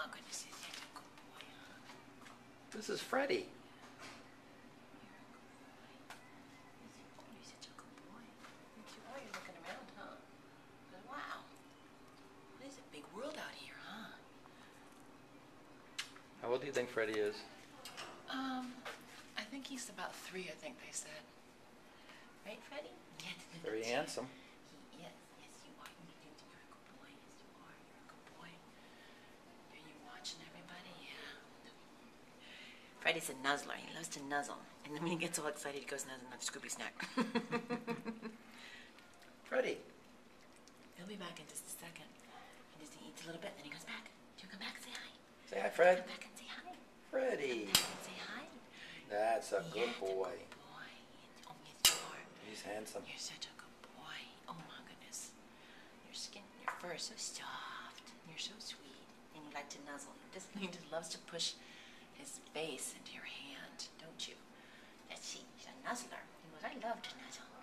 my goodness, he's such a good boy, huh? This is Freddy. He's such a good boy. Oh, you're looking around, huh? Wow. It's a big world out here, huh? How old do you think Freddy is? I think he's about 3, I think they said. Right, Freddy? Yes. Very handsome. Yes, you are. You're a good boy. Yes, you are. You're a good boy. Are you watching everybody? Yeah. Freddy's a nuzzler. He loves to nuzzle. And then when he gets all excited, he goes nuzzle another Scooby snack. Freddy. He'll be back in just a second. He just eats a little bit, then he goes back. Do you come back and say hi? Say hi, Fred. Come back and say hi. Freddy. Come back and say hi. That's a good boy. Good boy. Oh, yes, you are. He's handsome. You're such a good boy. Oh, my goodness. Your skin, your fur is so soft. And you're so sweet. And you like to nuzzle. He just loves to push his face into your hand, don't you? Let's see. He's a nuzzler. He goes, I love to nuzzle.